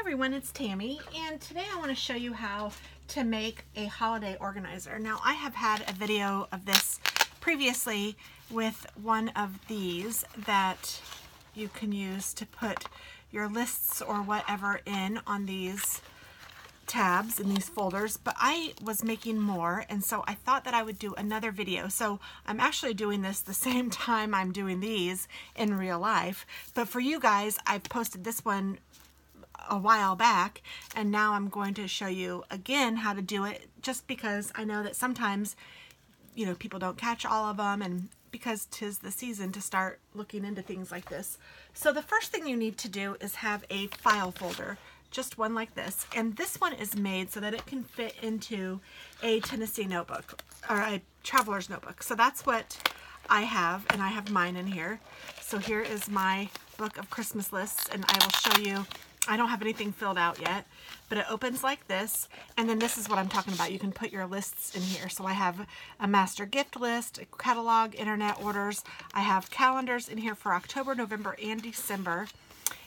everyone, it's Tammy, and today I want to show you how to make a holiday organizer. Now, I have had a video of this previously with one of these that you can use to put your lists or whatever in on these tabs in these folders, but I was making more, and so I thought that I would do another video. So I'm actually doing this the same time I'm doing these in real life, but for you guys, I've posted this one a while back, and now I'm going to show you again how to do it, just because I know that sometimes, you know, people don't catch all of them, and because 'tis the season to start looking into things like this. So the first thing you need to do is have a file folder, just one like this, and this one is made so that it can fit into a Tennessee notebook or a traveler's notebook. So that's what I have, and I have mine in here. So here is my book of Christmas lists, and I will show you. I don't have anything filled out yet, but it opens like this, and then this is what I'm talking about. You can put your lists in here. So I have a master gift list, a catalog, internet orders. I have calendars in here for October, November, and December.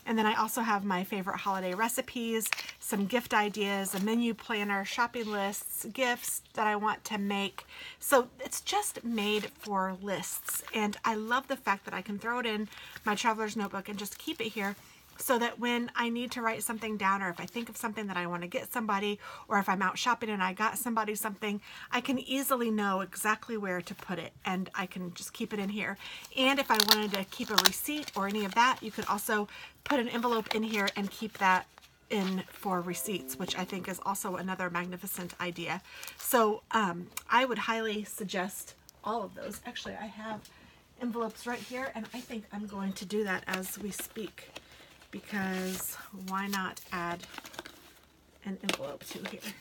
And then I also have my favorite holiday recipes, some gift ideas, a menu planner, shopping lists, gifts that I want to make. So it's just made for lists. And I love the fact that I can throw it in my traveler's notebook and just keep it here, so that when I need to write something down, or if I think of something that I want to get somebody, or if I'm out shopping and I got somebody something, I can easily know exactly where to put it, and I can just keep it in here. And if I wanted to keep a receipt or any of that, you could also put an envelope in here and keep that in for receipts, which I think is also another magnificent idea. So I would highly suggest all of those. Actually, I have envelopes right here, and I think I'm going to do that as we speak, because why not add an envelope to here?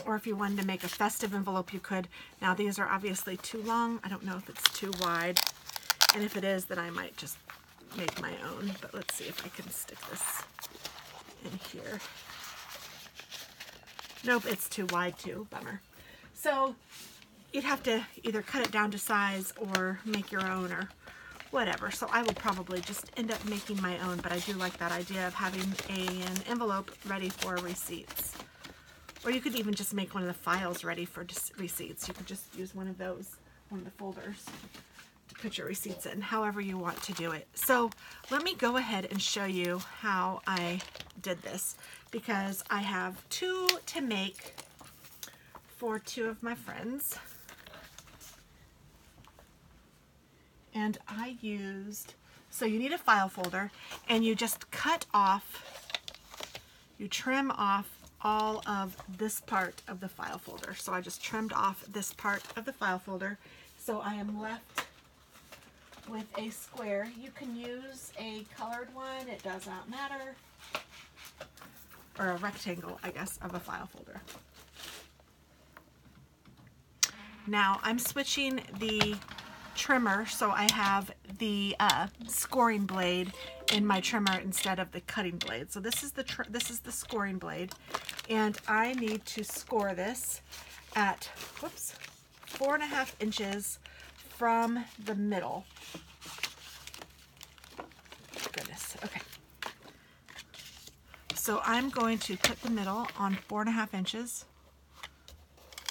Or if you wanted to make a festive envelope, you could. Now these are obviously too long. I don't know if it's too wide. And if it is, then I might just make my own. But let's see if I can stick this in here. Nope, it's too wide too. Bummer. So you'd have to either cut it down to size or make your own, or whatever. So I will probably just end up making my own, but I do like that idea of having an envelope ready for receipts. Or you could even just make one of the files ready for receipts. You could just use one of those, one of the folders, to put your receipts in, however you want to do it. So let me go ahead and show you how I did this, because I have two to make for two of my friends. And I used, so you need a file folder, and you just cut off, you trim off all of this part of the file folder. So I just trimmed off this part of the file folder. So I am left with a square. You can use a colored one, it does not matter. Or a rectangle, I guess, of a file folder. Now I'm switching the trimmer, so I have the scoring blade in my trimmer instead of the cutting blade. So this is the scoring blade, and I need to score this at 4.5 inches from the middle. Goodness. Okay. So I'm going to put the middle on 4.5 inches,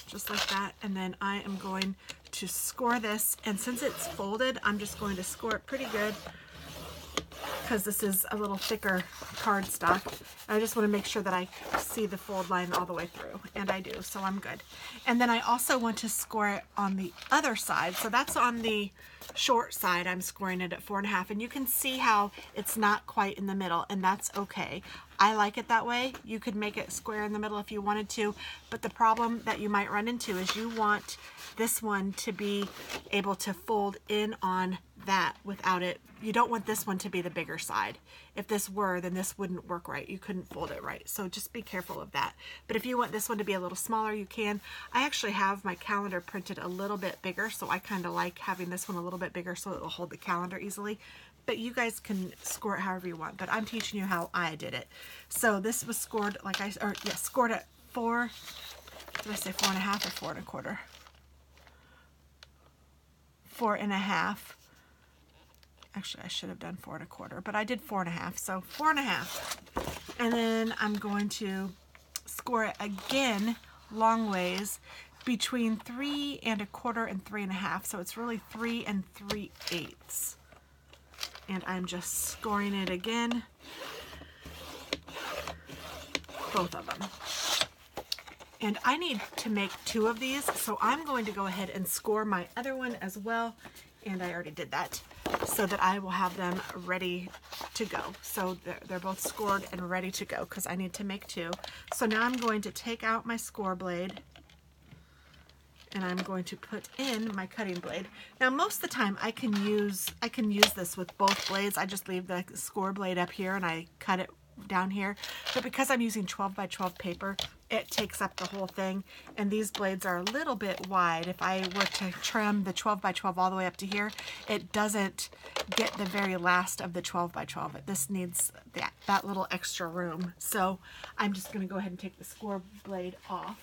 just like that, and then I am going to score this, and since it's folded, I'm just going to score it pretty good, because this is a little thicker cardstock. I just want to make sure that I see the fold line all the way through, and I do, so I'm good. And then I also want to score it on the other side, so that's on the short side. I'm scoring it at 4.5, and you can see how it's not quite in the middle, and that's okay. I like it that way. You could make it square in the middle if you wanted to, but the problem that you might run into is you want this one to be able to fold in on that without it. You don't want this one to be the bigger side. If this were, then this wouldn't work right. You couldn't fold it right. So just be careful of that. But if you want this one to be a little smaller, you can. I actually have my calendar printed a little bit bigger, so I kind of like having this one a little bit bigger so it will hold the calendar easily. But you guys can score it however you want, but I'm teaching you how I did it. So this was scored scored at 4, did I say 4.5 or 4.25? 4.5 Actually, I should have done 4 1/4, but I did 4 1/2, so 4 1/2. And then I'm going to score it again long ways between 3 1/4 and 3 1/2. So it's really 3 3/8. And I'm just scoring it again, both of them. And I need to make 2 of these, so I'm going to go ahead and score my other one as well. And I already did that, so that I will have them ready to go. So they're both scored and ready to go because I need to make 2. So now I'm going to take out my score blade and I'm going to put in my cutting blade. Now most of the time I can use this with both blades. I just leave the score blade up here and I cut it down here. But because I'm using 12 by 12 paper, it takes up the whole thing, and these blades are a little bit wide. If I were to trim the 12 by 12 all the way up to here, it doesn't get the very last of the 12 by 12. This needs that little extra room. So I'm just going to go ahead and take the score blade off.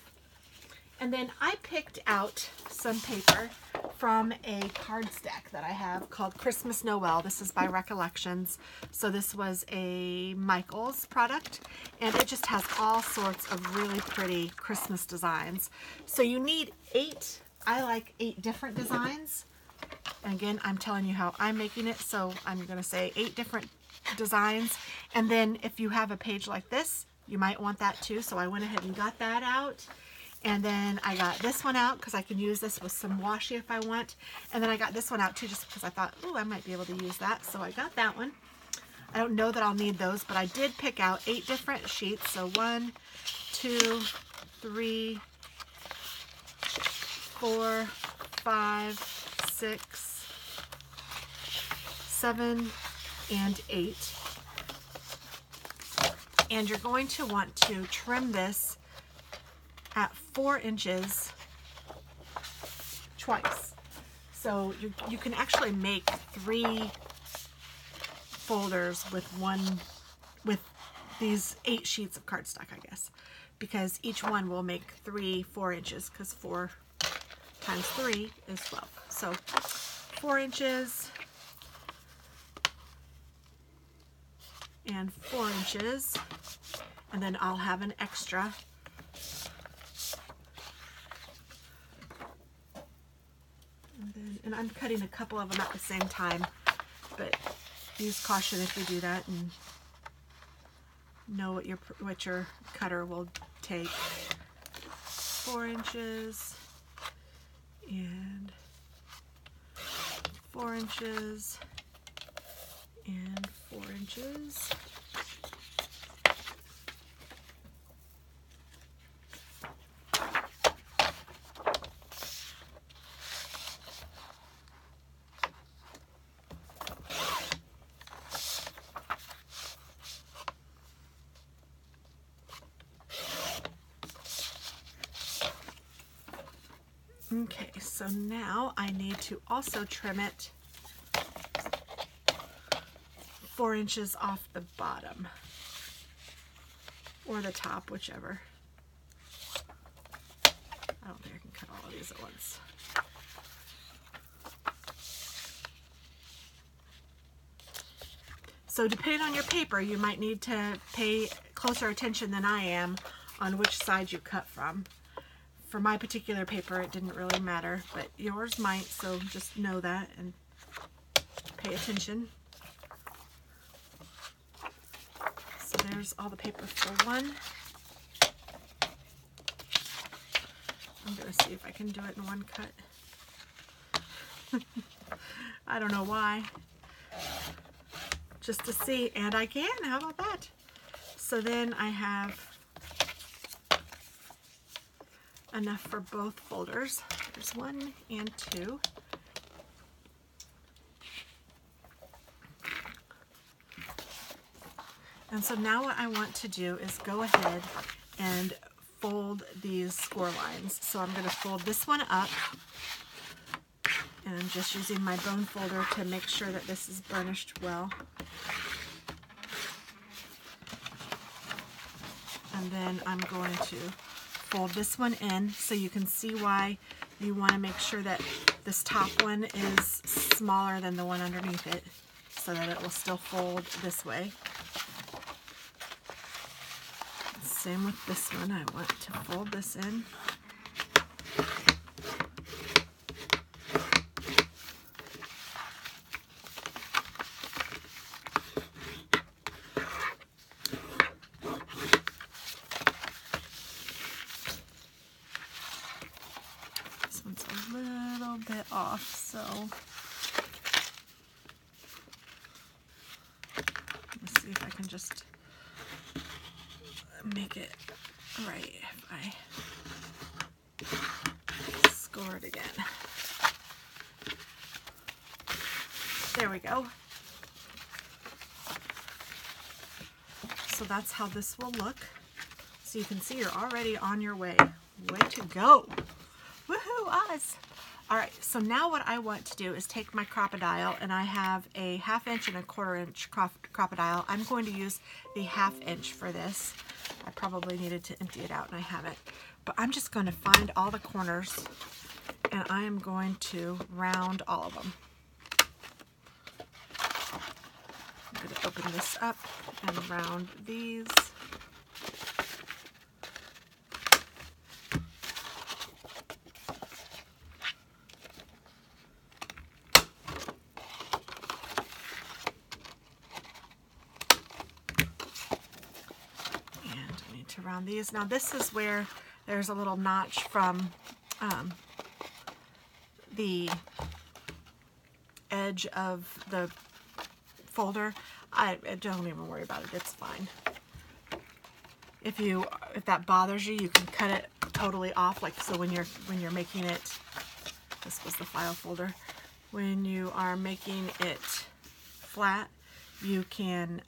And then I picked out some paper from a card stack that I have called Christmas Noel. This is by Recollections. So this was a Michaels product, and it just has all sorts of really pretty Christmas designs. So you need 8, I like 8 different designs. And again, I'm telling you how I'm making it, so I'm going to say 8 different designs. And then if you have a page like this, you might want that too. So I went ahead and got that out. And then I got this one out because I can use this with some washi if I want. And then I got this one out too just because I thought, oh, I might be able to use that. So I got that one. I don't know that I'll need those, but I did pick out 8 different sheets. So 1, 2, 3, 4, 5, 6, 7, and 8. And you're going to want to trim this at 4 inches twice. So you can actually make 3 folders with these 8 sheets of cardstock, I guess, because each one will make 3 4 inches, because 4 times 3 is 12. So 4 inches and 4 inches, and then I'll have an extra. And I'm cutting a couple of them at the same time, but use caution if you do that, and know what your cutter will take. 4 inches and 4 inches and 4 inches. Okay, so now I need to also trim it 4 inches off the bottom, or the top, whichever. I don't think I can cut all of these at once. So depending on your paper, you might need to pay closer attention than I am on which side you cut from. For my particular paper, it didn't really matter, but yours might, so just know that and pay attention. So there's all the paper for one. I'm going to see if I can do it in one cut. I don't know why. Just to see, and I can. How about that? So then I have enough for both folders. There's 1 and 2. And so now what I want to do is go ahead and fold these score lines. So I'm going to fold this one up, and I'm just using my bone folder to make sure that this is burnished well. And then I'm going to fold this one in, so you can see why you want to make sure that this top one is smaller than the one underneath it. so that it will still fold this way. Same with this one. I want to fold this in. This one's a little bit off, so let's see if I can just make it right if I score it again. There we go. So that's how this will look. So you can see you're already on your way. Way to go. Woohoo, us. All right, so now what I want to do is take my Crop-A-Dile, and I have a 1/2 inch and a 1/4 inch Crop-A-Dile. I'm going to use the 1/2 inch for this. I probably needed to empty it out and I haven't. But I'm just going to find all the corners and I am going to round all of them. I'm going to open this up and round these. To round these. Now this is where there's a little notch from the edge of the folder. I don't even worry about it, it's fine. If that bothers you, you can cut it totally off, like so when you're making it, this was the file folder, when you are making it flat, you can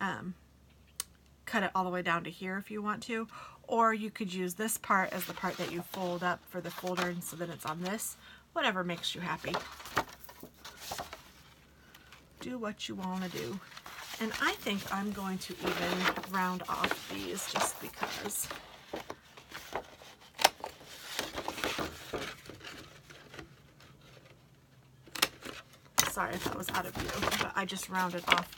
cut it all the way down to here if you want to, or you could use this part as the part that you fold up for the folder, and so that it's on this. Whatever makes you happy. Do what you want to do. And I think I'm going to even round off these just because. Sorry if that was out of view, but I just rounded off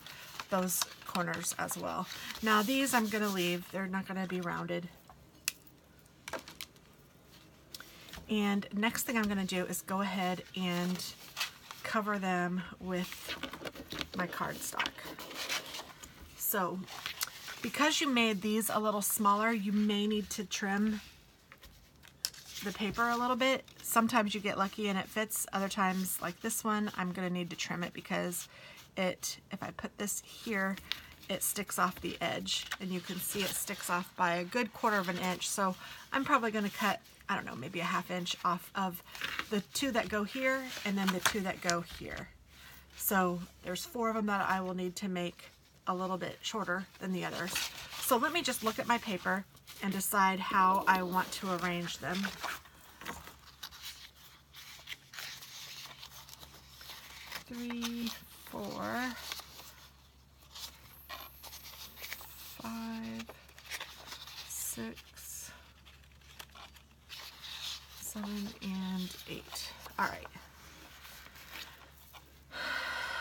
those corners as well. Now these I'm going to leave. They're not going to be rounded. And next thing I'm going to do is go ahead and cover them with my cardstock. So because you made these a little smaller, you may need to trim the paper a little bit. Sometimes you get lucky and it fits. Other times, like this one, I'm going to need to trim it because if I put this here, it sticks off the edge, and you can see it sticks off by a good 1/4 inch. So I'm probably going to cut, I don't know, maybe a 1/2 inch off of the 2 that go here and then the 2 that go here. So there's 4 of them that I will need to make a little bit shorter than the others. So let me just look at my paper and decide how I want to arrange them. Three, 4, 5, 6, 7, and 8. All right.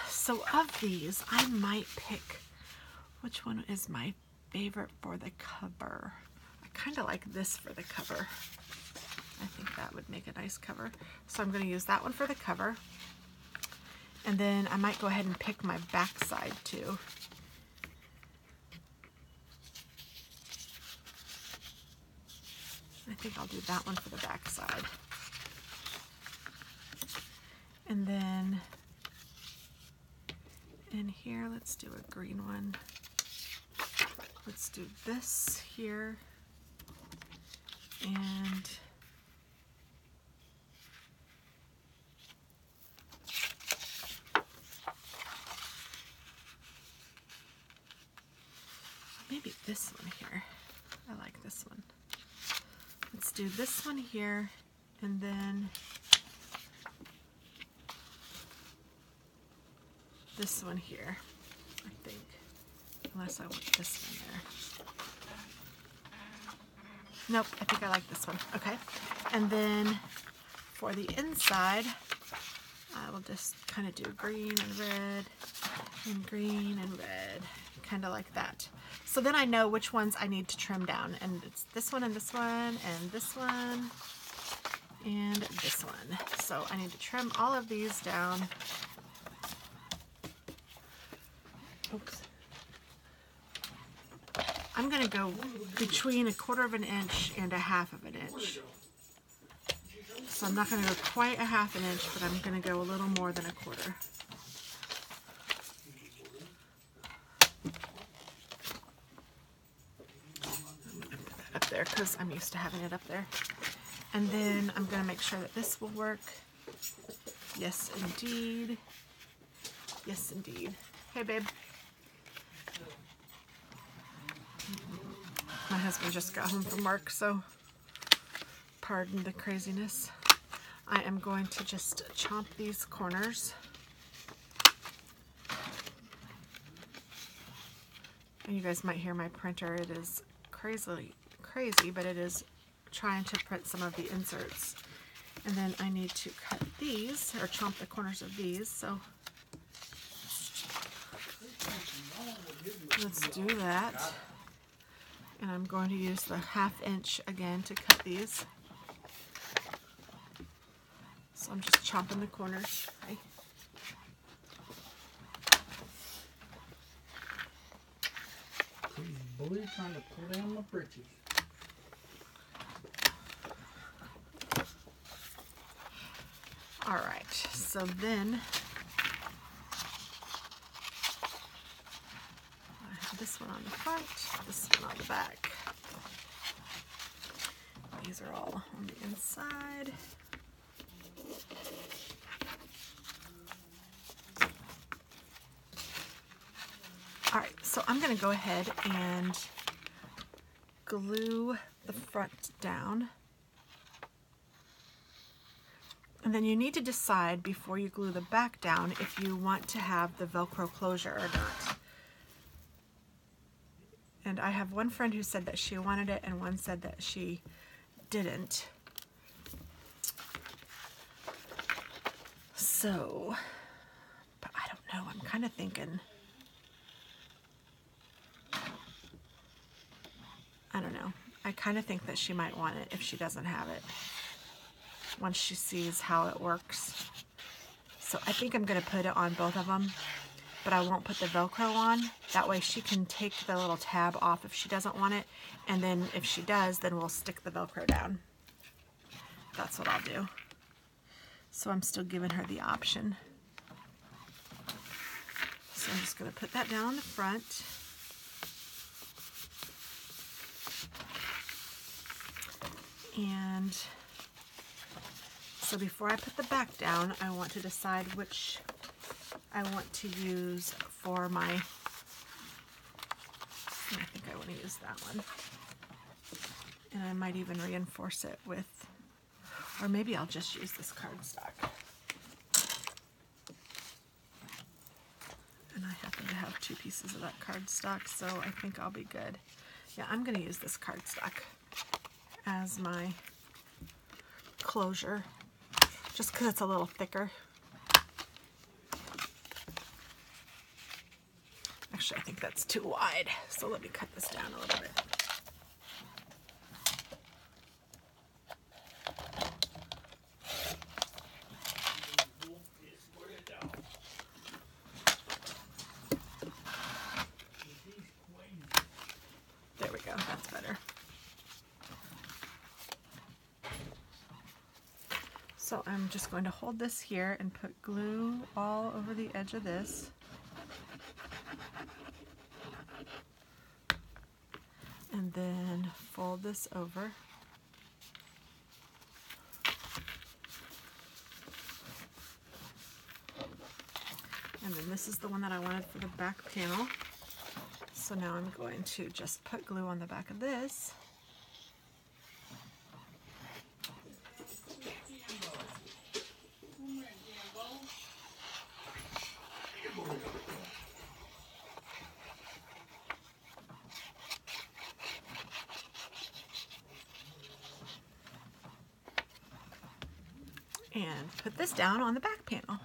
So of these, I might pick which one is my favorite for the cover. I kind of like this for the cover. I think that would make a nice cover. So I'm going to use that one for the cover. And then I might go ahead and pick my back side too. I think I'll do that one for the back side. And then in here, let's do a green one. Let's do this here. And maybe this one here. I like this one. Let's do this one here, and then this one here, I think. Unless I want this one there. Nope, I think I like this one. Okay. And then for the inside, I will just kind of do green and red and green and red, kind of like that. So then I know which ones I need to trim down, and it's this one and this one and this one and this one. So I need to trim all of these down. Oops. I'm going to go between 1/4 of an inch and 1/2 of an inch. So I'm not going to go quite 1/2 an inch, but I'm going to go a little more than 1/4. Up there because I'm used to having it up there. And then I'm going to make sure that this will work. Yes, indeed. Yes, indeed. Hey, babe. My husband just got home from work, so pardon the craziness. I am going to just chomp these corners. And you guys might hear my printer. It is crazy, but it is trying to print some of the inserts. And then I need to cut these, or chomp the corners of these, so let's do that. And I'm going to use the 1/2 inch again to cut these. So I'm just chopping the corners. Okay. Bully trying to pull down my britches. All right, so then I have this one on the front, this one on the back. These are all on the inside. All right, so I'm going to go ahead and glue the front down. And then you need to decide before you glue the back down if you want to have the Velcro closure or not. And I have one friend who said that she wanted it and one said that she didn't. So, but I don't know, I'm kind of thinking, I don't know. I kind of think that she might want it if she doesn't have it, once she sees how it works. So I think I'm going to put it on both of them, but I won't put the Velcro on. That way she can take the little tab off if she doesn't want it, and then if she does, then we'll stick the Velcro down. That's what I'll do. So I'm still giving her the option. So I'm just going to put that down on the front. And so before I put the back down, I want to decide which I want to use for my, I think I want to use that one. And I might even reinforce it with, or maybe I'll just use this cardstock. And I happen to have 2 pieces of that cardstock, so I think I'll be good. Yeah, I'm going to use this cardstock as my closure, just because it's a little thicker. Actually, I think that's too wide, so let me cut this down a little bit. There we go, that's better. So I'm just going to hold this here and put glue all over the edge of this. And then fold this over. And then this is the one that I wanted for the back panel. So now I'm going to just put glue on the back of this. And put this down on the back panel.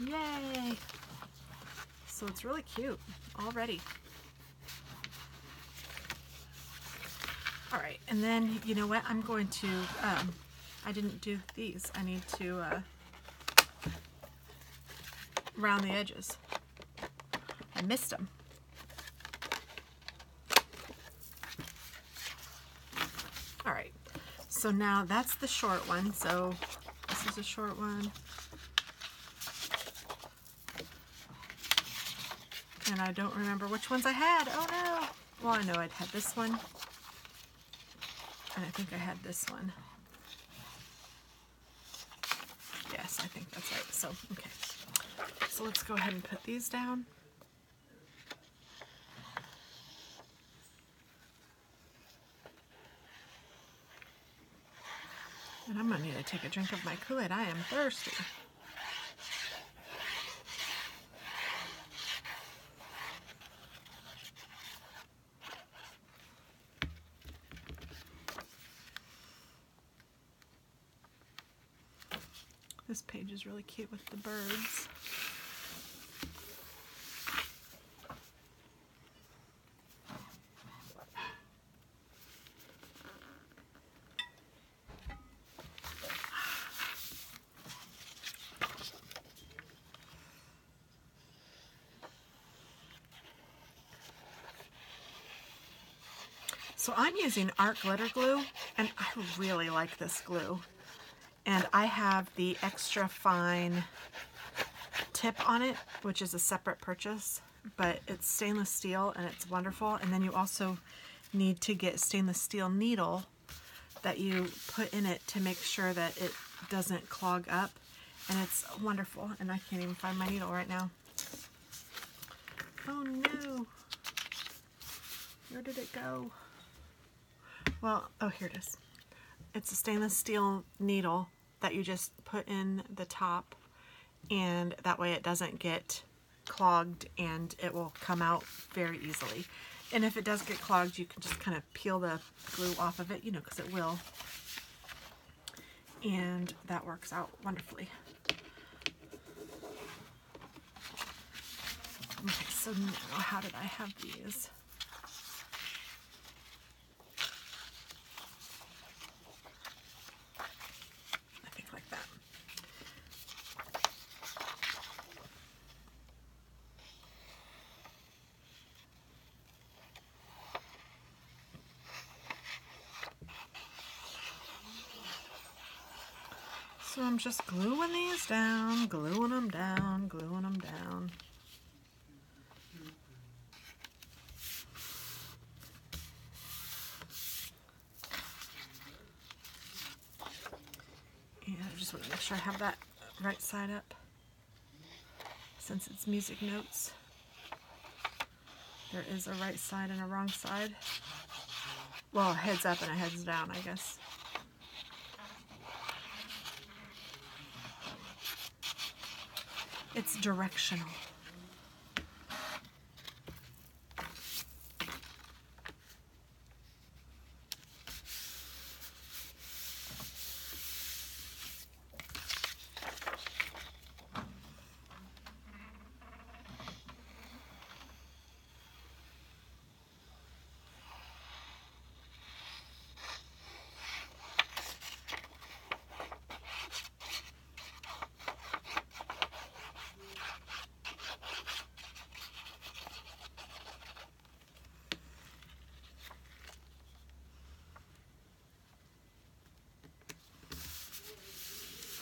Yay! So it's really cute already. All right, and then you know what? I'm going to, I didn't do these. I need to round the edges. I missed them. All right, so now that's the short one. So this is a short one. And I don't remember which ones I had. Oh no. Well, I know I'd had this one. And I think I had this one. Yes, I think that's right. So, okay. So let's go ahead and put these down. And I'm gonna need to take a drink of my Kool-Aid. I am thirsty. This page is really cute with the birds. So I'm using art glitter glue, and I really like this glue. And I have the extra fine tip on it, which is a separate purchase, but it's stainless steel and it's wonderful. And then you also need to get stainless steel needle that you put in it to make sure that it doesn't clog up. And it's wonderful. And I can't even find my needle right now. Oh no. Where did it go? Well, oh, here it is. It's a stainless steel needle that you just put in the top, and that way it doesn't get clogged and it will come out very easily. And if it does get clogged, you can just kind of peel the glue off of it, you know, because it will. And that works out wonderfully. Okay, so now how did I have these? So I'm just gluing these down, gluing them down, gluing them down. And I just want to make sure I have that right side up. Since it's music notes, there is a right side and a wrong side. Well, a heads up and a heads down, I guess. It's directional.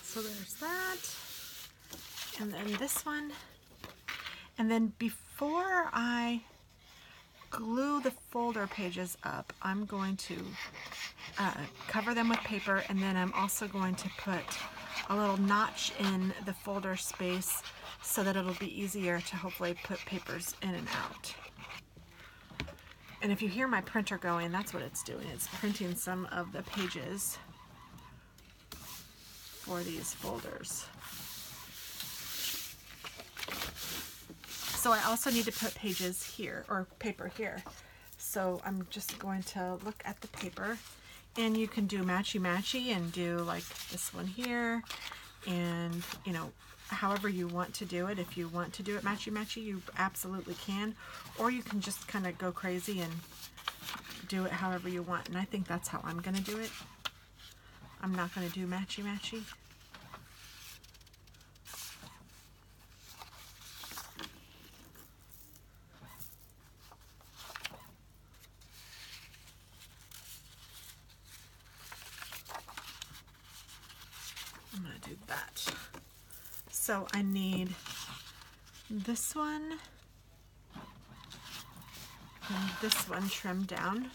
So there's that, and then this one, and then before I glue the folder pages up, I'm going to cover them with paper, and then I'm also going to put a little notch in the folder space so that it'll be easier to hopefully put papers in and out. And if you hear my printer going, that's what it's doing. It's printing some of the pages for these folders. So I also need to put pages here, or paper here. So I'm just going to look at the paper, and you can do matchy-matchy and do like this one here, and you know, however you want to do it. If you want to do it matchy-matchy, you absolutely can. Or you can just kind of go crazy and do it however you want. And I think that's how I'm going to do it. I'm not going to do matchy-matchy. I'm going to do that. So I need this one and this one trimmed down.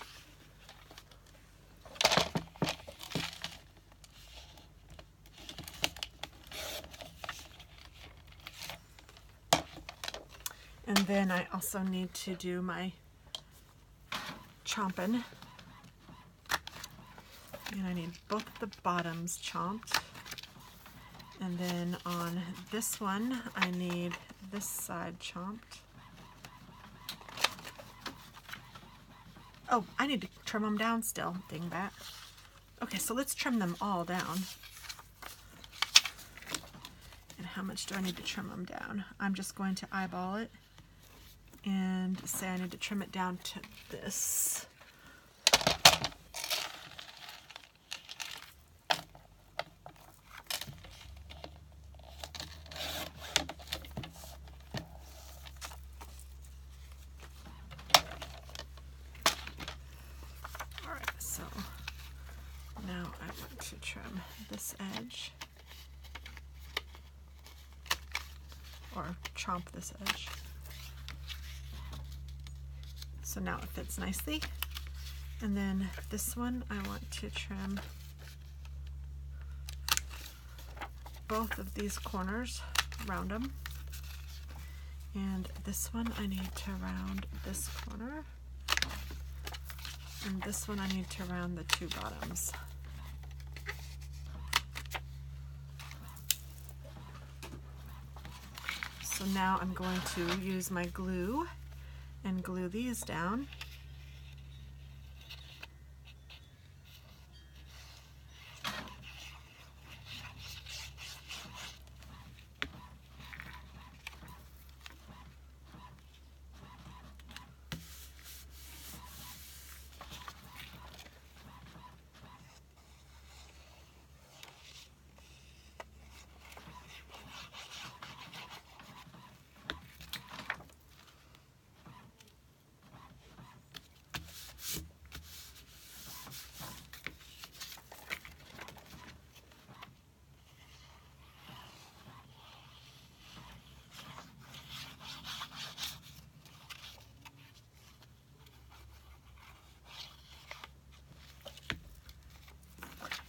And then I also need to do my chomping. And I need both the bottoms chomped. And then on this one, I need this side chomped. Oh, I need to trim them down still, dingbat. Okay, so let's trim them all down. And how much do I need to trim them down? I'm just going to eyeball it and say I need to trim it down to this. Alright, so now I want to trim this edge, or chomp this edge. So now it fits nicely. And then this one I want to trim both of these corners, round them. And this one I need to round this corner. And this one I need to round the two bottoms. So now I'm going to use my glue and glue these down.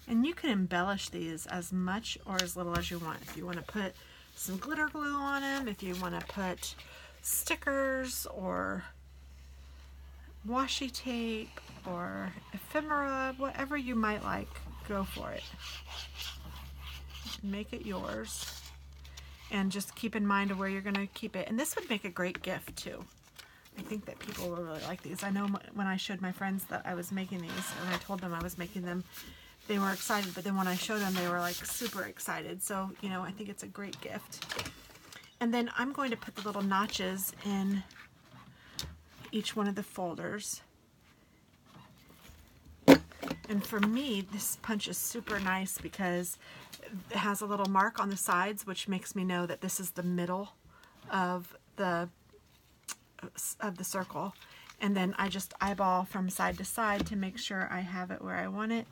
And you can embellish these as much or as little as you want. If you want to put some glitter glue on them, if you want to put stickers or washi tape or ephemera, whatever you might like, go for it. Make it yours. And just keep in mind where you're going to keep it. And this would make a great gift too. I think that people will really like these. I know when I showed my friends that I was making these, and I told them I was making them, they were excited, but then when I showed them, they were like super excited. So, you know, I think it's a great gift. And then I'm going to put the little notches in each one of the folders. And for me, this punch is super nice because it has a little mark on the sides, which makes me know that this is the middle of the circle. And then I just eyeball from side to side to make sure I have it where I want it.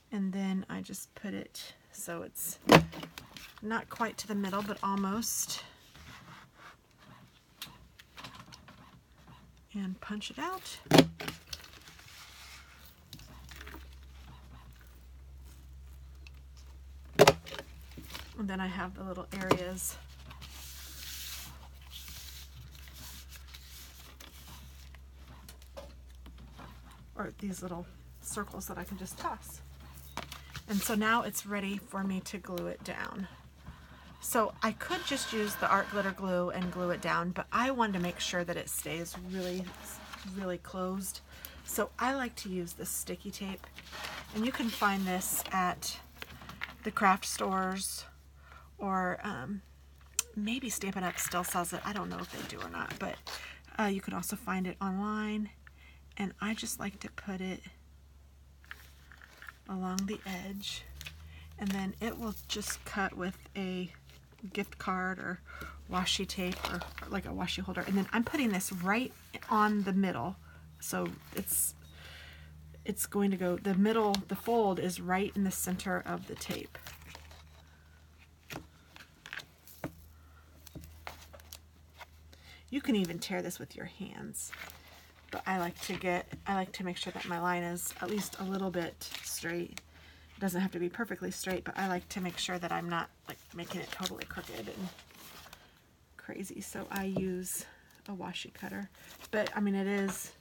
And then I just put it so it's not quite to the middle, but almost. And punch it out. And then I have the little areas or these little circles that I can just toss. And so now it's ready for me to glue it down. So I could just use the art glitter glue and glue it down, but I wanted to make sure that it stays really, really closed. So I like to use this sticky tape, and you can find this at the craft stores or maybe Stampin' Up! Still sells it. I don't know if they do or not, but you can also find it online. And I just like to put it along the edge, and then it will just cut with a gift card or washi tape or like a washi holder. And then I'm putting this right on the middle, so it's going to go, the middle, the fold is right in the center of the tape. You can even tear this with your hands, but I like to make sure that my line is at least a little bit straight. It doesn't have to be perfectly straight, but I like to make sure that I'm not like making it totally crooked and crazy. So I use a washi cutter, but I mean, it is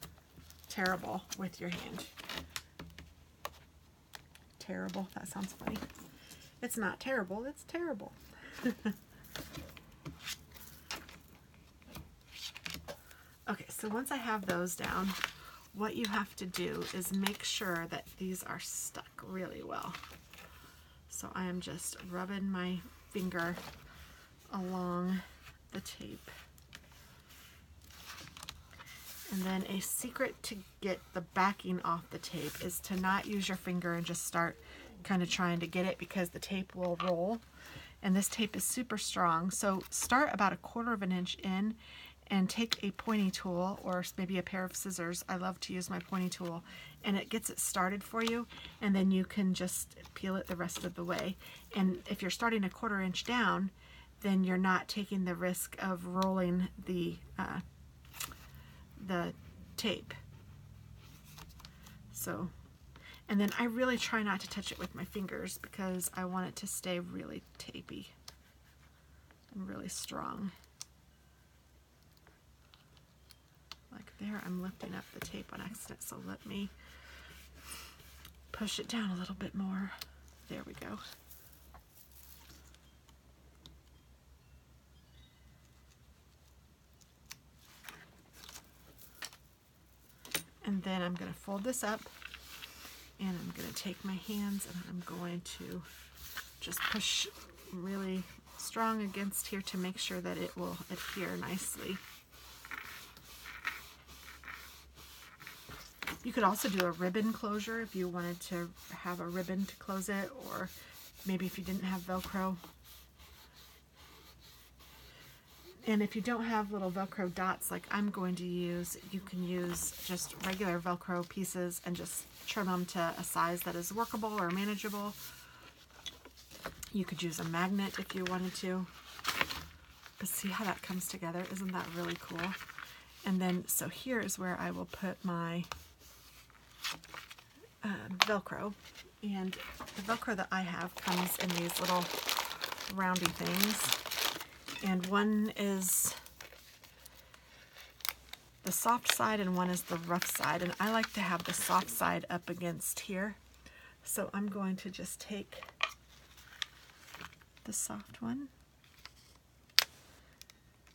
terrible with your hand. Terrible, that sounds funny. It's not terrible, it's terrible. Okay, so once I have those down, what you have to do is make sure that these are stuck really well. So I am just rubbing my finger along the tape. And then a secret to get the backing off the tape is to not use your finger and just start kind of trying to get it, because the tape will roll. And this tape is super strong. So start about 1/4 of an inch in and take a pointy tool or maybe a pair of scissors. I love to use my pointy tool, and it gets it started for you, and then you can just peel it the rest of the way. And if you're starting 1/4 inch down, then you're not taking the risk of rolling the tape. So, and then I really try not to touch it with my fingers because I want it to stay really tapey and really strong. Like there, I'm lifting up the tape on accident, so let me push it down a little bit more. There we go. And then I'm going to fold this up, and I'm going to take my hands and I'm going to just push really strong against here to make sure that it will adhere nicely. You could also do a ribbon closure if you wanted to have a ribbon to close it, or maybe if you didn't have Velcro. And if you don't have little Velcro dots like I'm going to use, you can use just regular Velcro pieces and just trim them to a size that is workable or manageable. You could use a magnet if you wanted to. But see how that comes together? Isn't that really cool? And then, so here is where I will put my Velcro. And the Velcro that I have comes in these little roundy things. And one is the soft side and one is the rough side. And I like to have the soft side up against here. So I'm going to just take the soft one.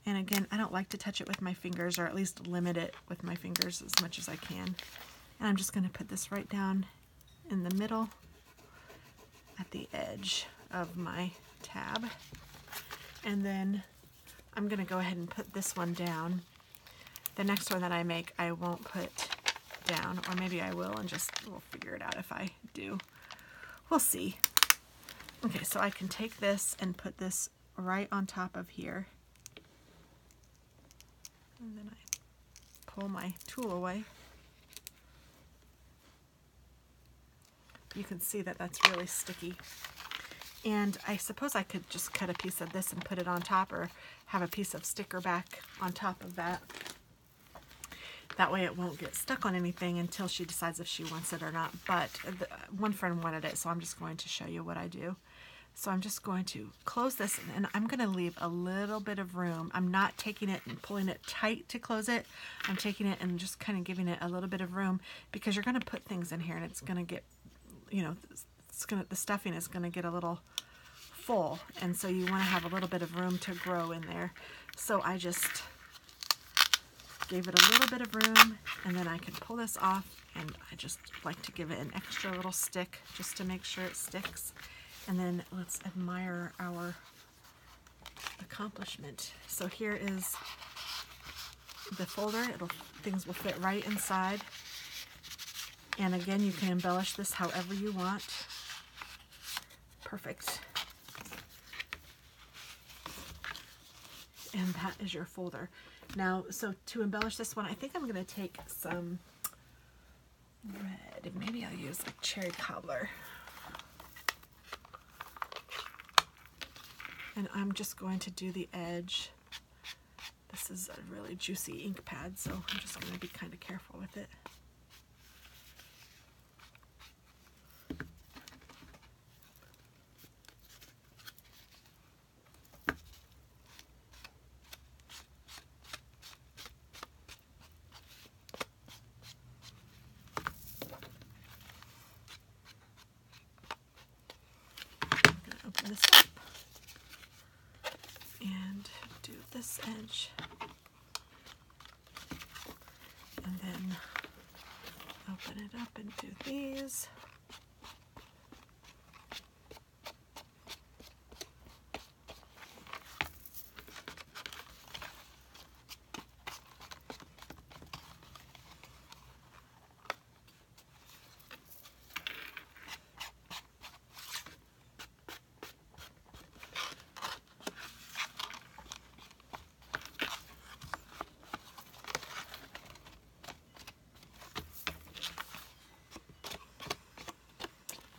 And again, I don't like to touch it with my fingers, or at least limit it with my fingers as much as I can. And I'm just going to put this right down in the middle at the edge of my tab. And then I'm going to go ahead and put this one down. The next one that I make, I won't put down, or maybe I will, and just we'll figure it out if I do. We'll see. Okay, so I can take this and put this right on top of here. And then I pull my tool away. You can see that that's really sticky. And I suppose I could just cut a piece of this and put it on top, or have a piece of sticker back on top of that. That way it won't get stuck on anything until she decides if she wants it or not. But one friend wanted it, so I'm just going to show you what I do. So I'm just going to close this, and I'm going to leave a little bit of room. I'm not taking it and pulling it tight to close it. I'm taking it and just kind of giving it a little bit of room, because you're going to put things in here and it's going to get, you know, the stuffing is going to get a little full, and so you want to have a little bit of room to grow in there. So I just gave it a little bit of room, and then I can pull this off, and I just like to give it an extra little stick just to make sure it sticks. And then let's admire our accomplishment. So here is the folder. Things will fit right inside. And again, you can embellish this however you want. Perfect. And that is your folder. Now, so to embellish this one, I think I'm going to take some red. Maybe I'll use like cherry cobbler. And I'm just going to do the edge. This is a really juicy ink pad, so I'm just going to be kind of careful with it. This up and do this edge, and then open it up and do these.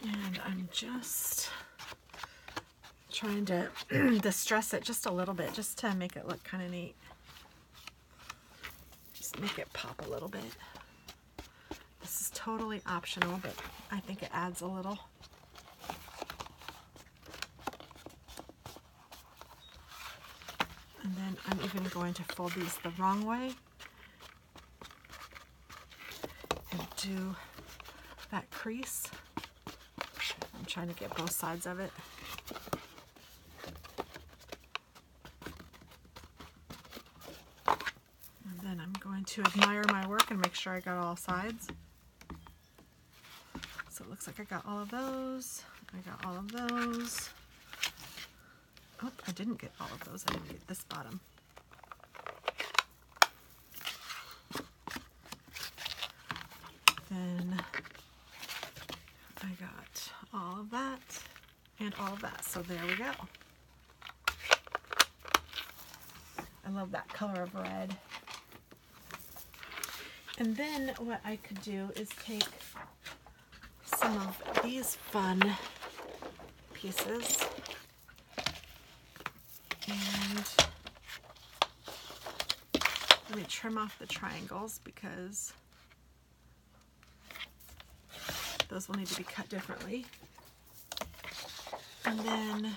And I'm just trying to distress it just a little bit, just to make it look kind of neat. Just make it pop a little bit. This is totally optional, but I think it adds a little. And then I'm even going to fold these the wrong way and do that crease. I'm trying to get both sides of it. And then I'm going to admire my work and make sure I got all sides. So it looks like I got all of those. I got all of those. Oh, I didn't get all of those. I didn't get this bottom. Then I got all of that and all of that. So there we go. I love that color of red. And then what I could do is take some of these fun pieces and let me trim off the triangles because those will need to be cut differently. And then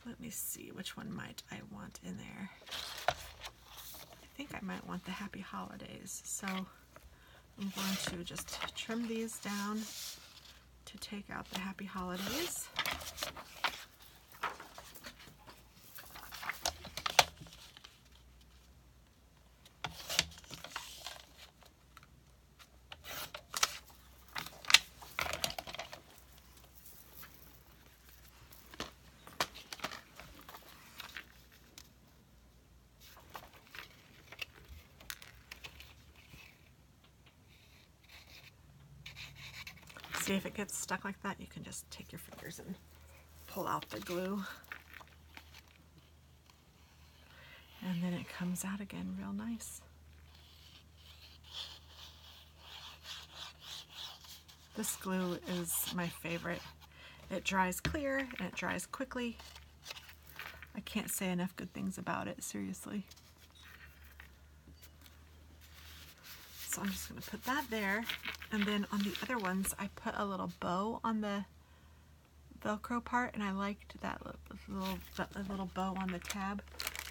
let me see, which one might I want in there? I think I might want the Happy Holidays. So I'm going to just trim these down to take out the Happy Holidays. See, if it gets stuck like that, you can just take your fingers and pull out the glue. And then it comes out again real nice. This glue is my favorite. It dries clear and it dries quickly. I can't say enough good things about it, seriously. So I'm just going to put that there. And then on the other ones, I put a little bow on the Velcro part, and I liked that little bow on the tab.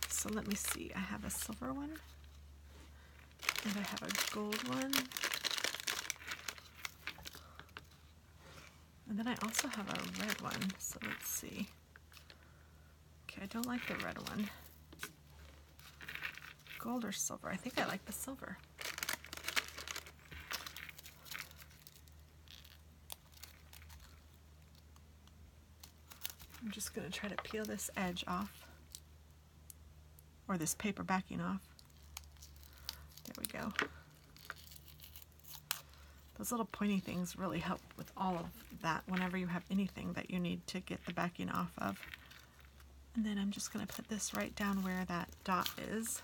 So let me see. I have a silver one, and I have a gold one. And then I also have a red one. So let's see. Okay, I don't like the red one. Gold or silver? I think I like the silver. I'm just going to try to peel this edge off, or this paper backing off. There we go. Those little pointy things really help with all of that whenever you have anything that you need to get the backing off of. And then I'm just going to put this right down where that dot is.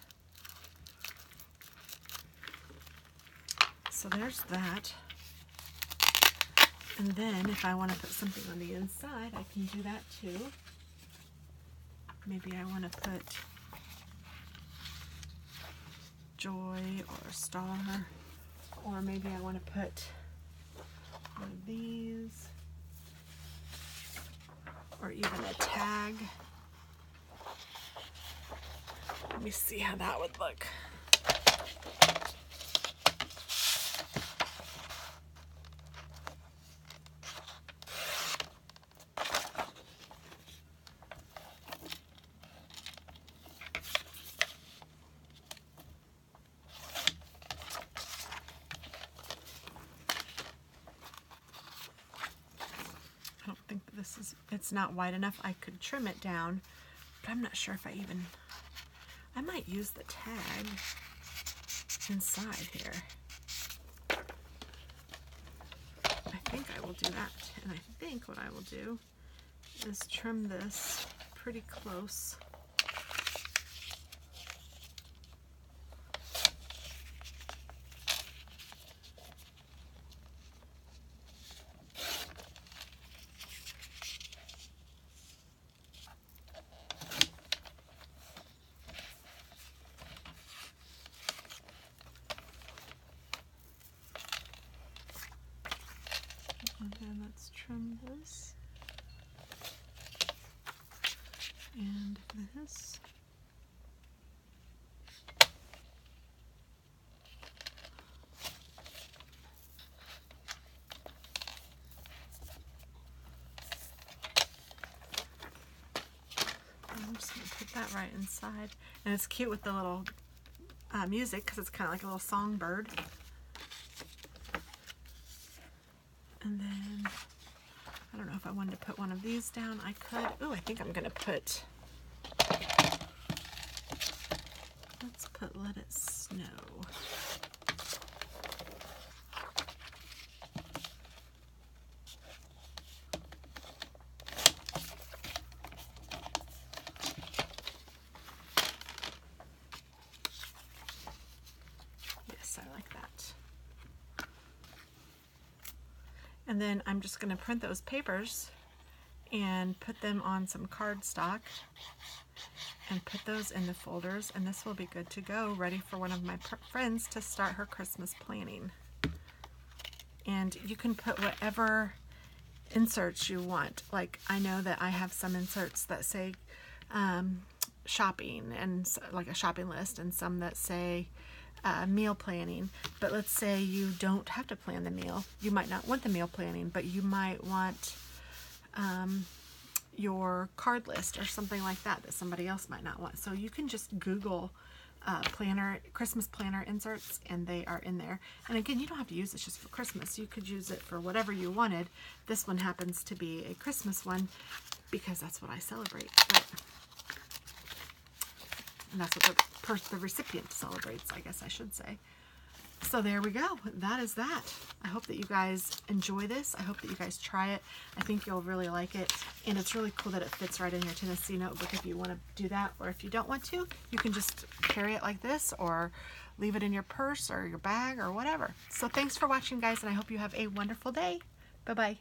So there's that. And then if I want to put something on the inside, I can do that too. Maybe I want to put joy or star, or maybe I want to put one of these, or even a tag. Let me see how that would look. I don't think this is, it's not wide enough. I could trim it down, but I'm not sure if I might use the tag inside here. I think I will do that. And I think what I will do is trim this pretty close. And then let's trim this and this. I'm just going to put that right inside. And it's cute with the little music because it's kind of like a little songbird. And then, I don't know if I wanted to put one of these down. I could. Oh, I think I'm going to put, let's put Let It Snow. Yes, I like that. And then I'm just going to print those papers and put them on some cardstock and put those in the folders, and this will be good to go, ready for one of my friends to start her Christmas planning. And you can put whatever inserts you want. Like, I know that I have some inserts that say shopping, and like a shopping list, and some that say meal planning. But let's say you don't have to plan the meal. You might not want the meal planning, but you might want your card list or something like that that somebody else might not want. So you can just Google Christmas planner inserts, and they are in there. And again, you don't have to use this just for Christmas. You could use it for whatever you wanted. This one happens to be a Christmas one because that's what I celebrate. And that's what the recipient celebrates, I guess I should say. So there we go. That is that. I hope that you guys enjoy this. I hope that you guys try it. I think you'll really like it. And it's really cool that it fits right in your Tennessee notebook if you want to do that. Or if you don't want to, you can just carry it like this, or leave it in your purse or your bag or whatever. So thanks for watching, guys, and I hope you have a wonderful day. Bye-bye.